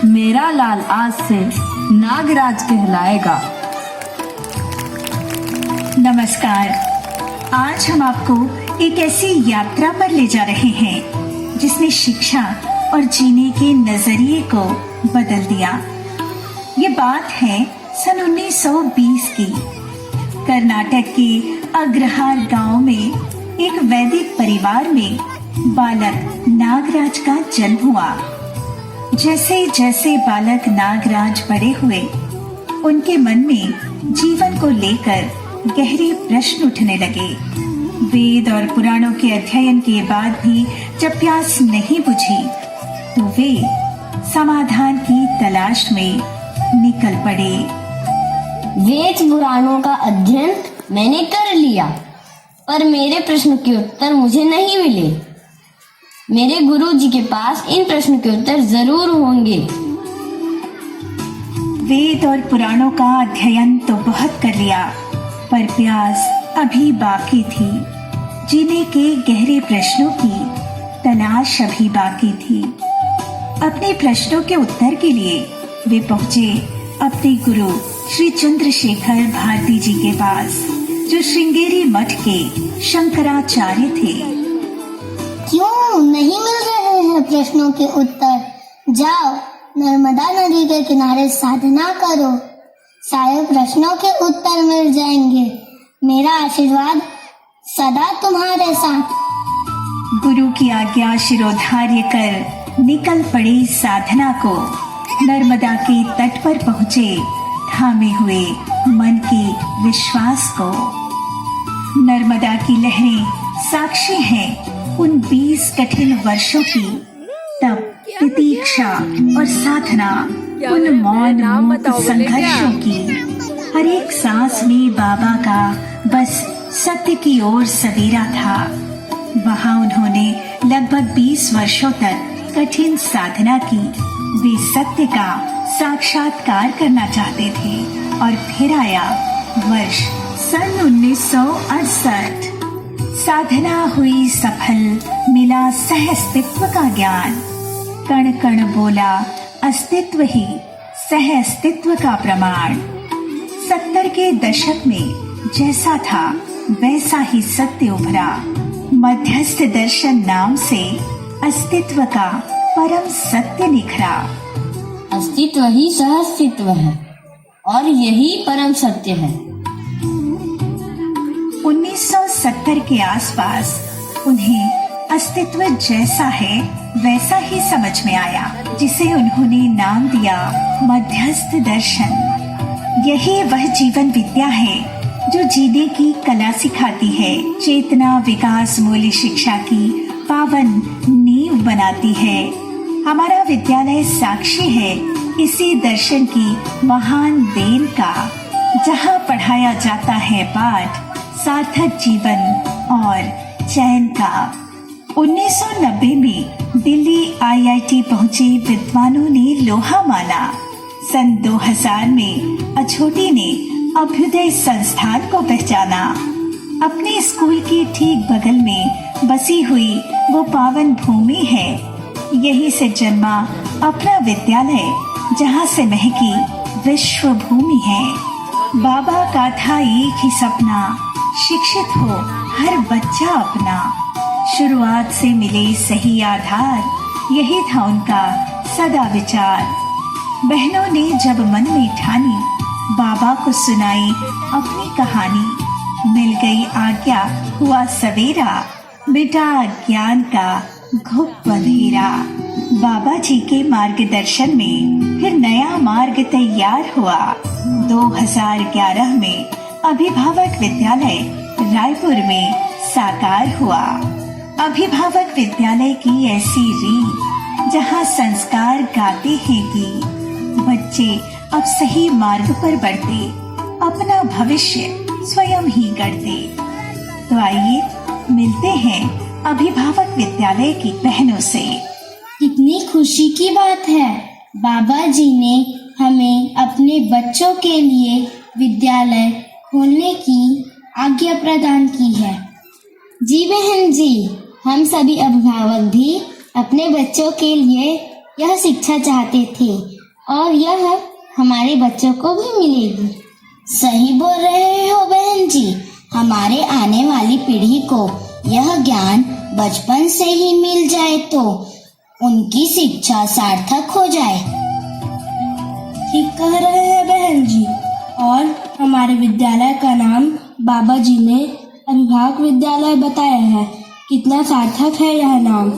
मेरा लाल आज से नागराज कहलाएगा। नमस्कार। आज हम आपको एक ऐसी यात्रा पर ले जा रहे हैं जिसने शिक्षा और जीने के नजरिए को बदल दिया। ये बात है सन 1920 की। कर्नाटक के अग्रहार गांव में एक वैदिक परिवार में बालक नागराज का जन्म हुआ। जैसे जैसे बालक नागराज बड़े हुए, उनके मन में जीवन को लेकर गहरे प्रश्न उठने लगे। वेद और पुराणों के अध्ययन के बाद भी जब प्यास नहीं बुझी, तो वे समाधान की तलाश में निकल पड़े। वेद पुराणों का अध्ययन मैंने कर लिया, पर मेरे प्रश्न के उत्तर मुझे नहीं मिले। मेरे गुरुजी के पास इन प्रश्नों के उत्तर जरूर होंगे। वेद और पुराणों का अध्ययन तो बहुत कर लिया, पर प्यास अभी बाकी थी। जीने के गहरे प्रश्नों की तलाश अभी बाकी थी। अपने प्रश्नों के उत्तर के लिए वे पहुंचे अपने गुरु श्री चंद्रशेखर भारती जी के पास, जो श्रृंगेरी मठ के शंकराचार्य थे। क्यों नहीं मिल रहे हैं प्रश्नों के उत्तर? जाओ नर्मदा नदी के किनारे साधना करो, शायद प्रश्नों के उत्तर मिल जाएंगे। मेरा आशीर्वाद सदा तुम्हारे साथ। गुरु की आज्ञा शिरोधार्य कर निकल पड़े साधना को। नर्मदा के तट पर पहुँचे, थामे हुए मन के विश्वास को। नर्मदा की लहरें साक्षी हैं उन 20 कठिन वर्षों की, तब प्रतीक्षा और साधना, उन मौन मुक्त संघर्षों की। हर एक सांस में बाबा का बस सत्य की ओर सवेरा था। वहाँ उन्होंने लगभग 20 वर्षों तक कठिन साधना की। वे सत्य का साक्षात्कार करना चाहते थे। और फिर आया वर्ष सन 1968। साधना हुई सफल, मिला सह अस्तित्व का ज्ञान। कण कण बोला अस्तित्व ही सह अस्तित्व का प्रमाण। 70 के दशक में जैसा था वैसा ही सत्य उभरा। मध्यस्थ दर्शन नाम से अस्तित्व का परम सत्य निखरा। अस्तित्व ही सहअस्तित्व है और यही परम सत्य है। 1970 के आसपास उन्हें अस्तित्व जैसा है वैसा ही समझ में आया, जिसे उन्होंने नाम दिया मध्यस्थ दर्शन। यही वह जीवन विद्या है जो जीने की कला सिखाती है, चेतना विकास मूल्य शिक्षा की पावन नींव बनाती है। हमारा विद्यालय साक्षी है इसी दर्शन की महान देन का, जहाँ पढ़ाया जाता है पाठ सार्थक जीवन और चैन का। 1990 में दिल्ली IIT पहुंचे विद्वानों ने लोहा माना। सन 2000 में अछोटी ने अभ्युदय संस्थान को पहचाना। अपने स्कूल के ठीक बगल में बसी हुई वो पावन भूमि है। यहीं से जन्मा अपना विद्यालय, जहाँ से महकी विश्व भूमि है। बाबा का था एक ही सपना, शिक्षित हो हर बच्चा अपना। शुरुआत से मिले सही आधार, यही था उनका सदा विचार। बहनों ने जब मन में ठानी, बाबा को सुनाई अपनी कहानी। मिल गई आज्ञा, हुआ सवेरा, मिटा ज्ञान का घुप अंधेरा। बाबा जी के मार्गदर्शन में फिर नया मार्ग तैयार हुआ। 2011 में अभिभावक विद्यालय रायपुर में साकार हुआ। अभिभावक विद्यालय की ऐसी रीत, जहाँ संस्कार गाते हैं गीत। बच्चे अब सही मार्ग पर बढ़ते, अपना भविष्य स्वयं ही गढ़ते। तो आइए मिलते हैं अभिभावक विद्यालय की बहनों से। कितनी खुशी की बात है, बाबा जी ने हमें अपने बच्चों के लिए विद्यालय खोलने की आज्ञा प्रदान की है। जी बहन जी, हम सभी अभिभावक भी अपने बच्चों के लिए यह शिक्षा चाहते थे और यह हमारे बच्चों को भी मिलेगी। सही बोल रहे हो बहन जी। हमारे आने वाली पीढ़ी को यह ज्ञान बचपन से ही मिल जाए तो उनकी शिक्षा सार्थक हो जाए। ठीक कह रहे हैं बहन जी। और हमारे विद्यालय का नाम बाबा जी ने अभिभावक विद्यालय बताया है। कितना सार्थक है यह नाम।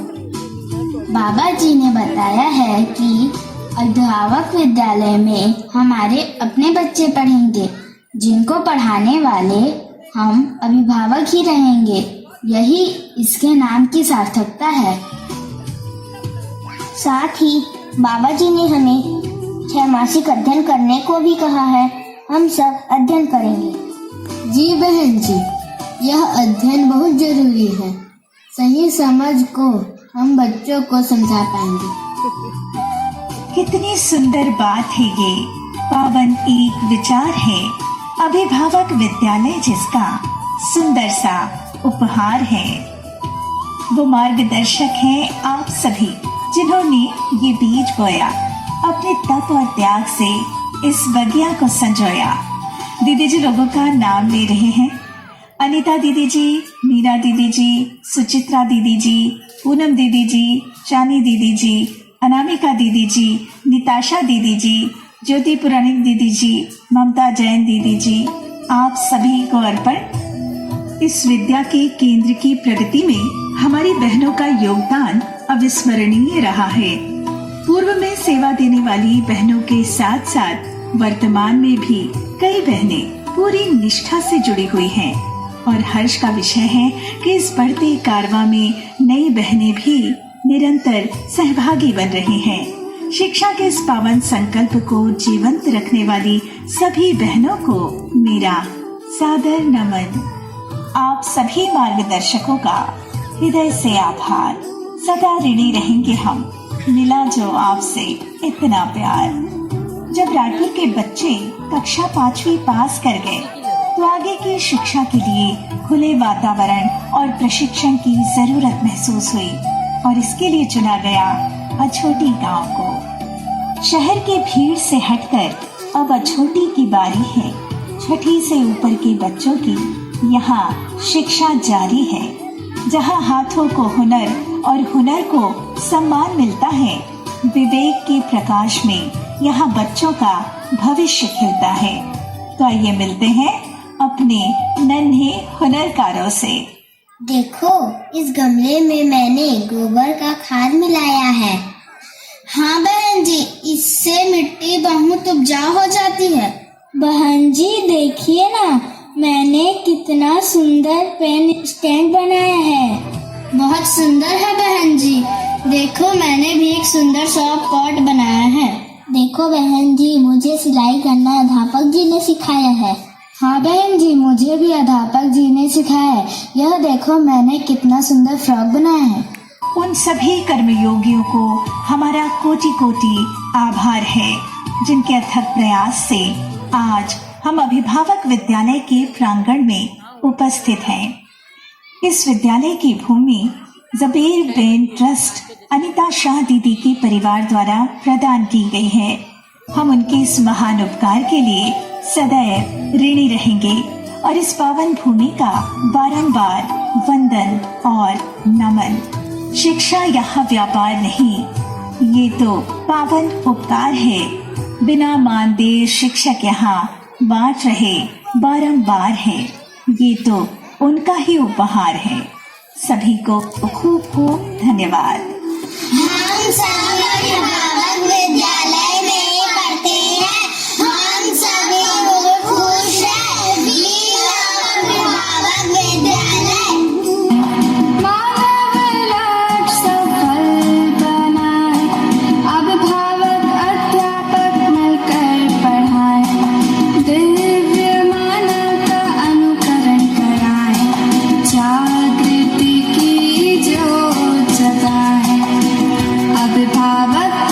बाबा जी ने बताया है कि अभिभावक विद्यालय में हमारे अपने बच्चे पढ़ेंगे, जिनको पढ़ाने वाले हम अभिभावक ही रहेंगे। यही इसके नाम की सार्थकता है। साथ ही बाबा जी ने हमें 6 मासिक अध्ययन करने को भी कहा है। हम सब अध्ययन करेंगे। जी बहन जी, यह अध्ययन बहुत जरूरी है। सही समझ को हम बच्चों को समझा पाएंगे। कितनी सुंदर बात है ये। पावन एक विचार है अभिभावक विद्यालय, जिसका सुंदर सा उपहार है। वो मार्गदर्शक हैं आप सभी, जिन्होंने ये बीज बोया, अपने तप और त्याग से इस बगिया को संजोया। दीदी जी लोगों का नाम ले रहे हैं। अनीता दीदी जी, मीरा दीदी जी, सुचित्रा दीदी जी, पूनम दीदी जी, चानी दीदी जी, अनामिका दीदी जी, निताशा दीदी जी, ज्योति पुराणिक दीदी जी, ममता जैन दीदी जी, आप सभी को अर्पण। इस विद्या के केंद्र की प्रगति में हमारी बहनों का योगदान अविस्मरणीय रहा है। पूर्व में सेवा देने वाली बहनों के साथ साथ वर्तमान में भी कई बहनें पूरी निष्ठा से जुड़ी हुई हैं और हर्ष का विषय है कि इस बढ़ते कारवां में नई बहनें भी निरंतर सहभागी बन रही हैं। शिक्षा के इस पावन संकल्प को जीवंत रखने वाली सभी बहनों को मेरा सादर नमन। आप सभी मार्गदर्शकों का हृदय से आभार। सदा ऋणी रहेंगे हम, मिला जो आपसे इतना प्यार। जब रायपुर के बच्चे कक्षा 5वीं पास कर गए तो आगे की शिक्षा के लिए खुले वातावरण और प्रशिक्षण की जरूरत महसूस हुई और इसके लिए चुना गया अछोटी गांव को। शहर की भीड़ से हटकर अब अछोटी की बारी है। 6ठी से ऊपर के बच्चों की यहाँ शिक्षा जारी है, जहाँ हाथों को हुनर और हुनर को सम्मान मिलता है। विवेक के प्रकाश में यहाँ बच्चों का भविष्य खिलता है। तो आइए मिलते हैं अपने नन्हे हुनरकारों से। देखो, इस गमले में मैंने गोबर का खाद मिलाया है। हाँ बहन जी, इससे मिट्टी बहुत उपजाऊ हो जाती है। बहन जी देखिए ना, मैंने कितना सुंदर पेन स्टैंड बनाया है। बहुत सुंदर है बहन जी। देखो, मैंने भी एक सुंदर सा पॉट बनाया है। देखो बहन जी, मुझे सिलाई करना अध्यापक जी ने सिखाया है। हाँ बहन जी, मुझे भी अध्यापक जी ने सिखाया है। यह देखो, मैंने कितना सुंदर फ्रॉक बनाया है। उन सभी कर्मयोगियों को हमारा कोटि कोटि आभार है, जिनके अथक प्रयास से आज हम अभिभावक विद्यालय के प्रांगण में उपस्थित हैं। इस विद्यालय की भूमि जबीर ब्रेन ट्रस्ट अनीता शाह दीदी के परिवार द्वारा प्रदान की गई है। हम उनके इस महान उपकार के लिए सदैव ऋणी रहेंगे और इस पावन भूमि का बारंबार वंदन और नमन। शिक्षा यहाँ व्यापार नहीं, ये तो पावन उपकार है। बिना मानदेय शिक्षक यहाँ बांट रहे बारंबार है। ये तो उनका ही उपहार है। सभी को खूब खूब धन्यवाद। हम सब अभिभावक विद्यालय में पढ़ते हैं। हम सभी लोग खुश हैं। अभिभावक विद्यालय। मानव लक्ष्य सफल बनाए, अभिभावक अध्यापक मिलकर पढ़ाए, दिव्य मानव का अनुकरण कराए, जागृति की ज्योत जगाए। अभिभावक